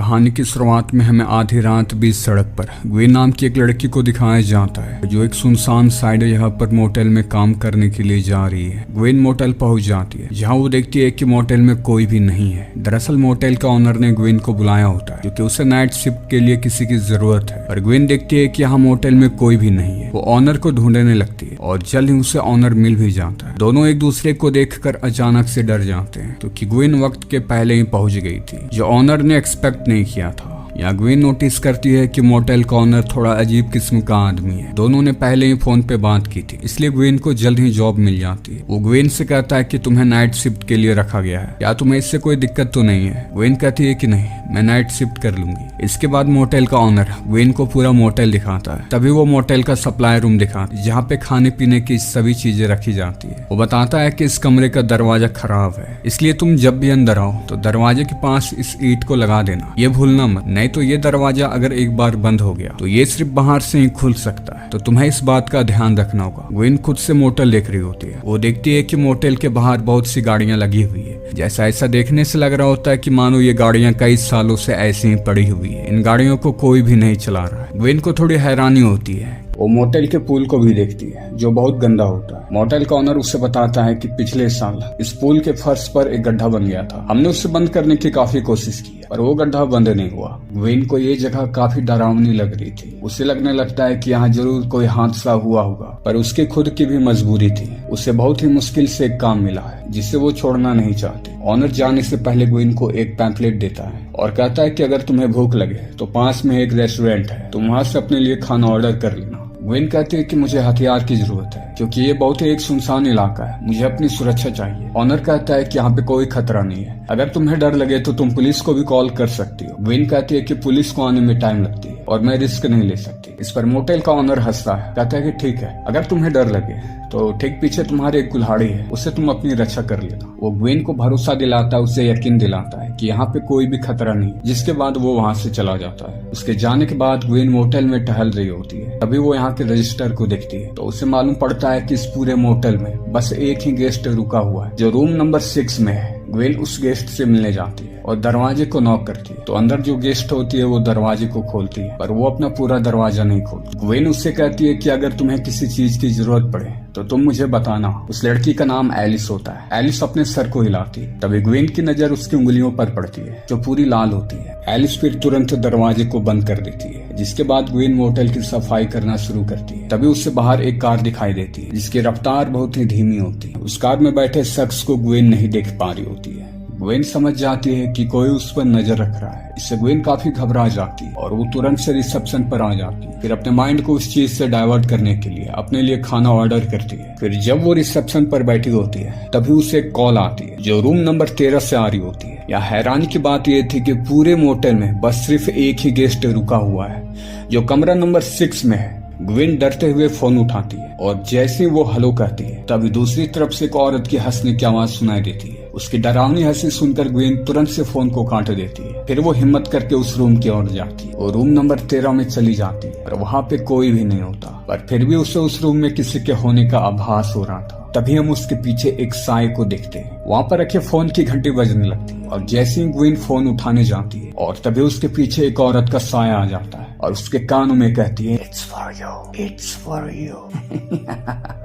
कहानी की शुरुआत में हमें आधी रात बीच सड़क पर ग्वेन नाम की एक लड़की को दिखाया जाता है जो एक सुनसान साइड यहाँ पर मोटेल में काम करने के लिए जा रही है। ग्वेन मोटेल पहुंच जाती है जहाँ वो देखती है कि मोटेल में कोई भी नहीं है। दरअसल मोटेल का ओनर ने ग्वेन को बुलाया होता है क्योंकि उसे नाइट शिफ्ट के लिए किसी की जरूरत है। पर ग्वेन देखती है कि यहाँ मोटेल में कोई भी नहीं है। वो ओनर को ढूंढने लगती है और जल्द ही उसे ओनर मिल भी जाता है। दोनों एक दूसरे को देखकर अचानक से डर जाते हैं क्योंकि ग्वेन वक्त के पहले ही पहुंच गई थी जो ओनर ने एक्सपेक्ट नहीं किया था। यहाँ ग्वेन नोटिस करती है कि मोटेल का ओनर थोड़ा अजीब किस्म का आदमी है। दोनों ने पहले ही फोन पे बात की थी, इसलिए ग्वेन को जल्द ही जॉब मिल जाती है। वो ग्वेन से कहता है कि तुम्हें नाइट शिफ्ट के लिए रखा गया है, क्या तुम्हें इससे कोई दिक्कत तो नहीं है। ग्वेन कहती है कि नहीं, मैं नाइट शिफ्ट कर लूंगी। इसके बाद मोटेल का ओनर ग्वेन को पूरा मोटेल दिखाता है। तभी वो मोटेल का सप्लाई रूम दिखाता है जहाँ पे खाने पीने की सभी चीजें रखी जाती है। वो बताता है कि इस कमरे का दरवाजा खराब है, इसलिए तुम जब भी अंदर आओ तो दरवाजे के पास इस ईंट को लगा देना, ये भूलना मत, नहीं तो ये दरवाजा अगर एक बार बंद हो गया तो ये सिर्फ बाहर से ही खुल सकता है, तो तुम्हें इस बात का ध्यान रखना होगा। ग्वेन खुद से मोटेल देख रही होती है। वो देखती है कि मोटेल के बाहर बहुत सी गाड़ियां लगी हुई है। जैसा ऐसा देखने से लग रहा होता है कि मानो ये गाड़ियां कई सालों से ऐसी ही पड़ी हुई है, इन गाड़ियों को कोई भी नहीं चला रहा है। ग्वेन को थोड़ी हैरानी होती है। वो मोटेल के पूल को भी देखती है जो बहुत गंदा होता है। मोटेल का ओनर उससे बताता है कि पिछले साल इस पूल के फर्श पर एक गड्ढा बन गया था। हमने उसे बंद करने की काफी कोशिश की पर वो गड्ढा बंद नहीं हुआ। ग्वेन को ये जगह काफी डरावनी लग रही थी। उसे लगने लगता है कि यहाँ जरूर कोई हादसा हुआ होगा, पर उसकी खुद की भी मजबूरी थी। उसे बहुत ही मुश्किल से एक काम मिला है जिसे वो छोड़ना नहीं चाहती। ओनर जाने से पहले ग्वेन को एक पैम्फलेट देता है और कहता है कि अगर तुम्हें भूख लगे तो पास में एक रेस्टोरेंट है, तुम वहाँ से अपने लिए खाना ऑर्डर कर लेना। ग्वेन कहती है कि मुझे हथियार की जरूरत है क्योंकि ये बहुत ही एक सुनसान इलाका है, मुझे अपनी सुरक्षा चाहिए। ऑनर कहता है कि यहाँ पे कोई खतरा नहीं है, अगर तुम्हें डर लगे तो तुम पुलिस को भी कॉल कर सकती हो। ग्वेन कहती है कि पुलिस को आने में टाइम लगती है और मैं रिस्क नहीं ले सकती। इस पर मोटेल का ऑनर हंसता है, कहता है कि ठीक है, अगर तुम्हें डर लगे तो ठीक पीछे तुम्हारे एक कुल्हाड़ी है, उससे तुम अपनी रक्षा कर लेना। वो ग्वेन को भरोसा दिलाता है, उसे यकीन दिलाता है कि यहाँ पे कोई भी खतरा नहीं, जिसके बाद वो वहाँ से चला जाता है। उसके जाने के बाद ग्वेन मोटेल में टहल रही होती है। तभी वो यहाँ के रजिस्टर को देखती है तो उसे मालूम पड़ता है कि इस पूरे मोटेल में बस एक ही गेस्ट रुका हुआ है जो रूम नंबर 6 में है। ग्वेन उस गेस्ट से मिलने जाती है और दरवाजे को नॉक करती है तो अंदर जो गेस्ट होती है वो दरवाजे को खोलती है, पर वो अपना पूरा दरवाजा नहीं खोलती। ग्वेन उससे कहती है कि अगर तुम्हें किसी चीज की जरूरत पड़े तो तुम मुझे बताना। उस लड़की का नाम एलिस होता है। एलिस अपने सर को हिलाती है। तभी ग्वेन की नजर उसकी उंगलियों पर पड़ती है जो पूरी लाल होती है। एलिस फिर तुरंत दरवाजे को बंद कर देती है, जिसके बाद ग्वेन मोटेल की सफाई करना शुरू करती है। तभी उससे बाहर एक कार दिखाई देती है जिसकी रफ्तार बहुत ही धीमी होती है। उस कार में बैठे शख्स को ग्वेन नहीं देख पा रही होती है। ग्वेन समझ जाती है कि कोई उस पर नजर रख रहा है। इससे ग्वेन काफी घबरा जाती है और वो तुरंत से रिसेप्शन पर आ जाती है। फिर अपने माइंड को उस चीज से डाइवर्ट करने के लिए अपने लिए खाना ऑर्डर करती है। फिर जब वो रिसेप्शन पर बैठी होती है तभी उसे एक कॉल आती है जो रूम नंबर 13 से आ रही होती है। यहाँ हैरानी की बात यह थी कि पूरे मोटेल में बस सिर्फ एक ही गेस्ट रुका हुआ है जो कमरा नंबर 6 में है। ग्वेन डरते हुए फोन उठाती है और जैसे वो हेलो कहती है तभी दूसरी तरफ से एक औरत की हंसने की आवाज सुनाई देती है। उसकी डरावनी हंसी सुनकर ग्वेन तुरंत से फोन को काट देती है। फिर वो हिम्मत करके उस रूम की ओर जाती है और रूम नंबर 13 में चली जाती है, पर वहाँ पे कोई भी नहीं होता। पर फिर भी उसे उस रूम में किसी के होने का आभास हो रहा था। तभी हम उसके पीछे एक साए को देखते हैं। वहाँ पर रखे फोन की घंटी बजने लगती है और जैसे ही ग्वेन फोन उठाने जाती है और तभी उसके पीछे एक औरत का साया आ जाता है और उसके कानों में कहती है it's for you, it's for you.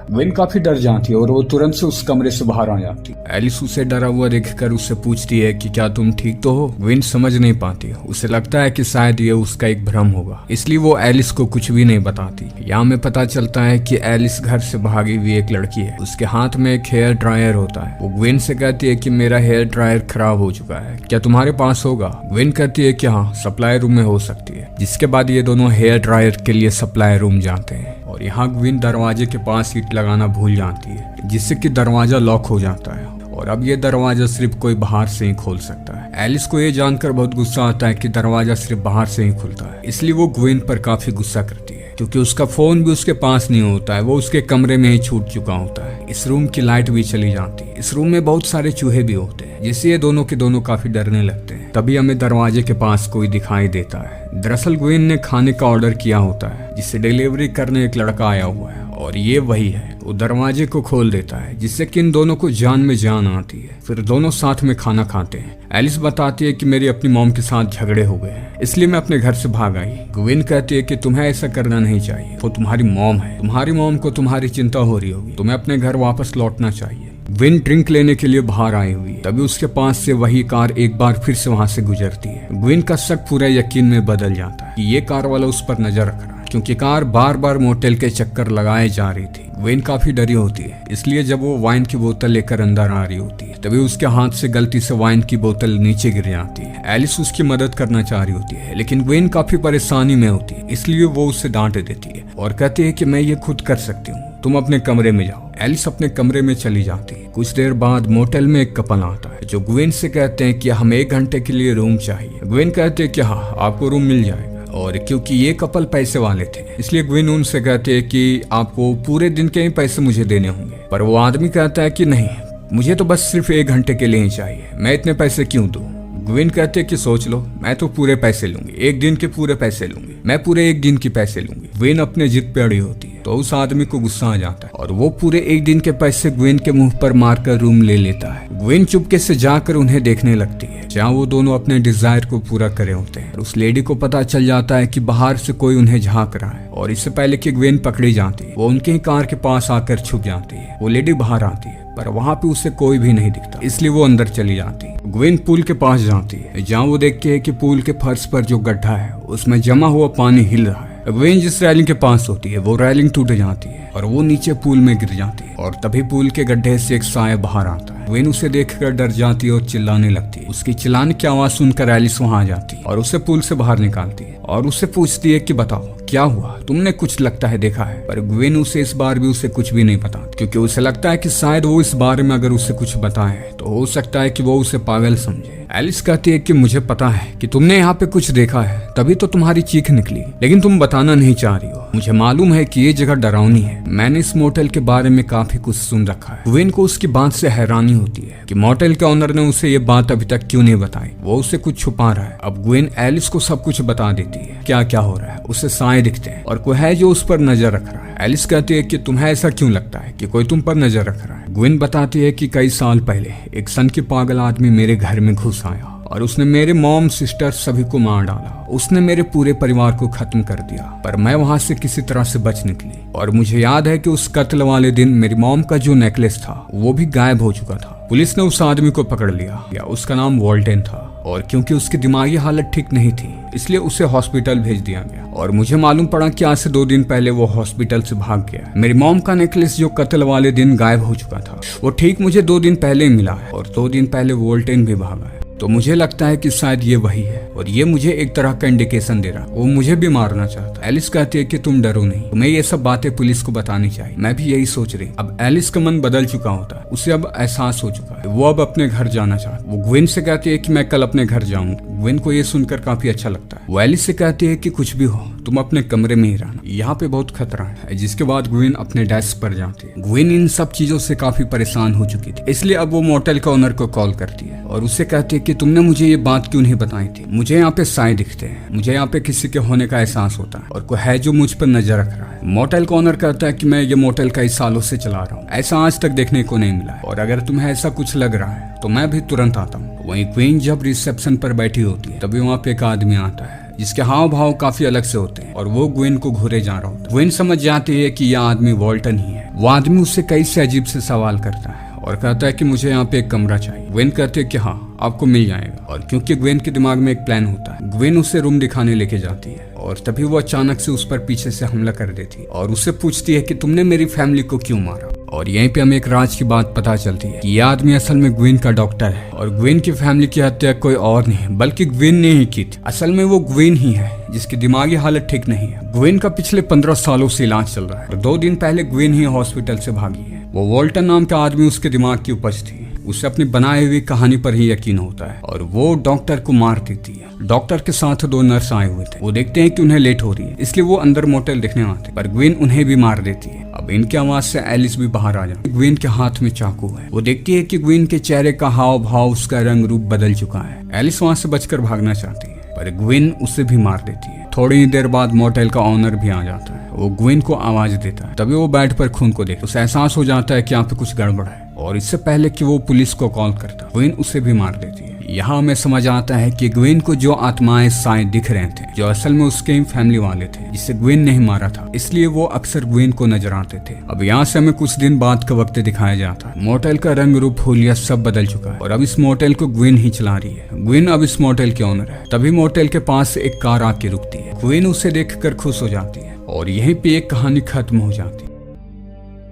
Gwen काफी डर जाती है और वो तुरंत से उस कमरे से बाहर आ जाती है। एलिस उसे डरा हुआ देखकर उससे पूछती है कि क्या तुम ठीक तो हो। ग्वेन समझ नहीं पाती है। उसे लगता है कि शायद ये उसका एक भ्रम होगा, इसलिए वो एलिस को कुछ भी नहीं बताती। यहाँ में पता चलता है कि एलिस घर से भागी हुई एक लड़की है। उसके हाथ में एक हेयर ड्रायर होता है। वो ग्वेन से कहती है कि मेरा हेयर ड्रायर खराब हो चुका है, क्या तुम्हारे पास होगा। ग्वेन कहती है कि हाँ, सप्लाई रूम में हो सकती है। जिसके बाद ये दोनों हेयर ड्रायर के लिए सप्लाई रूम जाते हैं और यहाँ ग्वेन दरवाजे के पास ईंट लगाना भूल जाती है जिससे कि दरवाजा लॉक हो जाता है और अब ये दरवाजा सिर्फ कोई बाहर से ही खोल सकता है। एलिस को ये जानकर बहुत गुस्सा आता है कि दरवाजा सिर्फ बाहर से ही खुलता है, इसलिए वो ग्वेन पर काफी गुस्सा करती है क्योंकि उसका फोन भी उसके पास नहीं होता है, वो उसके कमरे में ही छूट चुका होता है। इस रूम की लाइट भी चली जाती है। इस रूम में बहुत सारे चूहे भी होते हैं जिससे ये दोनों के दोनों काफी डरने लगते हैं। तभी हमें दरवाजे के पास कोई दिखाई देता है। दरअसल ग्वेन ने खाने का ऑर्डर किया होता है जिसे डिलीवरी करने एक लड़का आया हुआ है और ये वही है। वो दरवाजे को खोल देता है, जिससे कि इन दोनों को जान में जान आती है। फिर दोनों साथ में खाना खाते हैं। एलिस बताती है कि मेरी अपनी मॉम के साथ झगड़े हो गए हैं, इसलिए मैं अपने घर से भाग आई। ग्वेन कहती है कि तुम्हें ऐसा करना नहीं चाहिए, वो तुम्हारी मॉम है, तुम्हारी मॉम को तुम्हारी चिंता हो रही होगी, तुम्हें अपने घर वापस लौटना चाहिए। ग्वेन ड्रिंक लेने के लिए बाहर आई हुई, तभी उसके पास से वही कार एक बार फिर से वहां से गुजरती है। ग्वेन का शक पूरा यकीन में बदल जाता है कि ये कार वाला उस पर नजर रख रहा है, क्योंकि कार बार बार मोटेल के चक्कर लगाए जा रही थी। ग्वेन काफी डरी होती है, इसलिए जब वो वाइन की बोतल लेकर अंदर आ रही होती है, तभी उसके हाथ से गलती से वाइन की बोतल नीचे गिर जाती है। एलिस उसकी मदद करना चाह रही होती है, लेकिन ग्वेन काफी परेशानी में होती है, इसलिए वो उससे डांट देती है और कहती है कि मैं ये खुद कर सकती हूँ, तुम अपने कमरे में जाओ। एलिस अपने कमरे में चली जाती है। कुछ देर बाद मोटेल में एक कपल आता है, जो ग्वेन से कहते हैं कि हमें 1 घंटे के लिए रूम चाहिए। ग्वेन कहते हैं कि हाँ, आपको रूम मिल जाएगा, और क्योंकि ये कपल पैसे वाले थे, इसलिए ग्वेन उनसे कहते हैं कि आपको पूरे दिन के ही पैसे मुझे देने होंगे। पर वो आदमी कहता है कि नहीं, मुझे तो बस सिर्फ 1 घंटे के लिए ही चाहिए, मैं इतने पैसे क्यों दूं। ग्वेन कहते हैं कि सोच लो, मैं तो पूरे पैसे लूंगी, 1 दिन के पूरे पैसे लूंगी, मैं पूरे 1 दिन के पैसे लूंगी। ग्वेन अपने जिद पे अड़ी होती है, तो उस आदमी को गुस्सा आ जाता है और वो पूरे 1 दिन के पैसे ग्वेन के मुंह पर मारकर रूम ले लेता है। ग्वेन चुपके से जाकर उन्हें देखने लगती है, जहाँ वो दोनों अपने डिजायर को पूरा करे होते हैं। उस लेडी को पता चल जाता है कि बाहर से कोई उन्हें झांक रहा है, और इससे पहले कि ग्वेन पकड़ी जाती है, वो उनके ही कार के पास आकर छुप जाती है। वो लेडी बाहर आती है, पर वहां पे उसे कोई भी नहीं दिखता, इसलिए वो अंदर चली जाती है। ग्वेन पूल के पास जाती है, जहाँ वो देखती है कि पूल के फर्श पर जो गड्ढा है उसमें जमा हुआ पानी हिल रहा है। ग्वेन जिस रैलिंग के पास होती है, वो रैलिंग टूट जाती है और वो नीचे पूल में गिर जाती है, और तभी पूल के गड्ढे से एक साया बाहर आता है। ग्वेन उसे देखकर डर जाती है और चिल्लाने लगती है। उसकी चिल्लाने की आवाज सुनकर एलिस वहां आ जाती है और उसे पूल से बाहर निकालती है और उससे पूछती है कि बताओ क्या हुआ, तुमने कुछ लगता है देखा है। पर ग्वेन उसे इस बार भी उसे कुछ भी नहीं बताती, क्योंकि उसे लगता है कि शायद वो इस बारे में अगर उसे कुछ बताए तो हो सकता है कि वो उसे पागल समझे। एलिस कहती है कि मुझे पता है कि तुमने यहाँ पे कुछ देखा है, तभी तो तुम्हारी चीख निकली, लेकिन तुम बताना नहीं चाह रही हो। मुझे मालूम है कि ये जगह डरावनी है, मैंने इस मोटेल के बारे में काफी कुछ सुन रखा है। ग्वेन को उसकी बात से हैरानी होती है कि मोटेल के ओनर ने उसे ये बात अभी तक क्यों नहीं बताई, वो उससे कुछ छुपा रहा है। अब ग्वेन एलिस को सब कुछ बता देती है क्या क्या हो रहा है। उसे साए दिखते हैं और कोई है जो उस पर नजर रख रहा है। एलिस कहती है कि तुम्हें ऐसा क्यों लगता है कि कोई तुम पर नजर रख रहा है। ग्वेन बताती है कि कई साल पहले एक सन की पागल आदमी मेरे घर में घुस आया और उसने मेरे मॉम, सिस्टर सभी को मार डाला। उसने मेरे पूरे परिवार को खत्म कर दिया, पर मैं वहां से किसी तरह से बच निकली। और मुझे याद है कि उस कत्ल वाले दिन मेरी मॉम का जो नेकलेस था वो भी गायब हो चुका था। पुलिस ने उस आदमी को पकड़ लिया, उसका नाम वॉल्टेन था, और क्योंकि उसकी दिमागी हालत ठीक नहीं थी, इसलिए उसे हॉस्पिटल भेज दिया गया। और मुझे मालूम पड़ा कि आज से 2 दिन पहले वो हॉस्पिटल से भाग गया। मेरी मॉम का नेकलेस जो कत्ल वाले दिन गायब हो चुका था, वो ठीक मुझे 2 दिन पहले ही मिला है, और 2 दिन पहले वॉल्टेन भी भागा है। तो मुझे लगता है कि शायद ये वही है, और ये मुझे एक तरह का इंडिकेशन दे रहा, वो मुझे भी मारना चाहता। एलिस कहती है कि तुम डरो नहीं, तुम्हें ये सब बातें पुलिस को बतानी चाहिए। मैं भी यही सोच रही। अब एलिस का मन बदल चुका होता है, उसे अब एहसास हो चुका है, वो अब अपने घर जाना चाहता। वो ग्वेन से कहती है कि मैं कल अपने घर जाऊंगी। ग्वेन को ये सुनकर काफी अच्छा लगता है। वो एलिस से कहती है कि कुछ भी हो, तुम अपने कमरे में ही रहना, यहाँ पे बहुत खतरा है। जिसके बाद ग्वेन अपने डेस्क पर जाती है। ग्वेन इन सब चीजों से काफी परेशान हो चुकी थी, इसलिए अब वो मोटेल के ओनर को कॉल करती है और उससे कहती है कि तुमने मुझे ये बात क्यों नहीं बताई थी। मुझे यहाँ पे साए दिखते हैं, मुझे यहाँ पे किसी के होने का एहसास होता है, और कोई है जो मुझ पर नजर रख रहा है। मोटेल का ओनर कहता है कि मैं ये मोटेल कई सालों से चला रहा हूँ, ऐसा आज तक देखने को नहीं मिला है, और अगर तुम्हें ऐसा कुछ लग रहा है तो मैं भी तुरंत आता हूँ। वहीं ग्वेन जब रिसेप्शन पर बैठी होती है, तभी वहाँ पे एक आदमी आता है जिसके हाव भाव काफी अलग से होते हैं, और वो ग्वेन को घूरे जा रहा होता है। ग्वेन समझ जाती है कि यह आदमी वॉल्टन ही है। वो आदमी उससे कई से अजीब से सवाल करता है और कहता है कि मुझे यहाँ पे एक कमरा चाहिए। ग्वेन कहती है कि हाँ, आपको मिल जाएगा। और क्योंकि ग्वेन के दिमाग में एक प्लान होता है, ग्वेन उसे रूम दिखाने लेके जाती है, और तभी वो अचानक से उस पर पीछे से हमला कर देती है और उससे पूछती है कि तुमने मेरी फैमिली को क्यों मारा। और यहीं पे हमें एक राज की बात पता चलती है कि ये आदमी असल में ग्वेन का डॉक्टर है, और ग्वेन की फैमिली की हत्या कोई और नहीं बल्कि ग्वेन ने ही की थी। असल में वो ग्वेन ही है जिसकी दिमागी हालत ठीक नहीं है। ग्वेन का पिछले 15 सालों से इलाज चल रहा है, और 2 दिन पहले ग्वेन ही हॉस्पिटल से भागी है। वो वॉल्टन नाम का आदमी उसके दिमाग की उपज थी, उसे अपनी बनाई हुई कहानी पर ही यकीन होता है, और वो डॉक्टर को मार देती है। डॉक्टर के साथ 2 नर्स आए हुए थे। वो देखते हैं कि उन्हें लेट हो रही है, इसलिए वो अंदर मोटेल देखने आते, पर ग्वेन उन्हें भी मार देती है। अब इनकी आवाज से एलिस भी बाहर आ जाती है। ग्वेन के हाथ में चाकू है। वो देखती है कि ग्वेन के चेहरे का हाव भाव, उसका रंग रूप बदल चुका है। एलिस वहां से बचकर भागना चाहती है, पर ग्वेन उसे भी मार देती है। थोड़ी ही देर बाद मोटेल का ऑनर भी आ जाता है। वो ग्वेन को आवाज देता है। तभी वो बेड पर खून को देखता है। उसे एहसास हो जाता है कि यहाँ पे कुछ गड़बड़ है और इससे पहले कि वो पुलिस को कॉल करता, ग्वेन उसे भी मार देती है। यहाँ हमें समझ आता है कि ग्वेन को जो आत्माएं साए दिख रहे थे, जो असल में उसके फैमिली वाले थे जिसे ग्वेन ने ही मारा था, इसलिए वो अक्सर ग्वेन को नजर आते थे। अब यहाँ से हमें कुछ दिन बाद का वक्त दिखाया जाता है। मोटेल का रंग रूप हुलिया सब बदल चुका है और अब इस मोटेल को ग्वेन ही चला रही है। ग्वेन अब इस मोटेल की ओनर है। तभी मोटेल के पास एक कार आके रुकती है। ग्वेन उसे देखकर खुश हो जाती है और यहीं पे एक कहानी खत्म हो जाती है।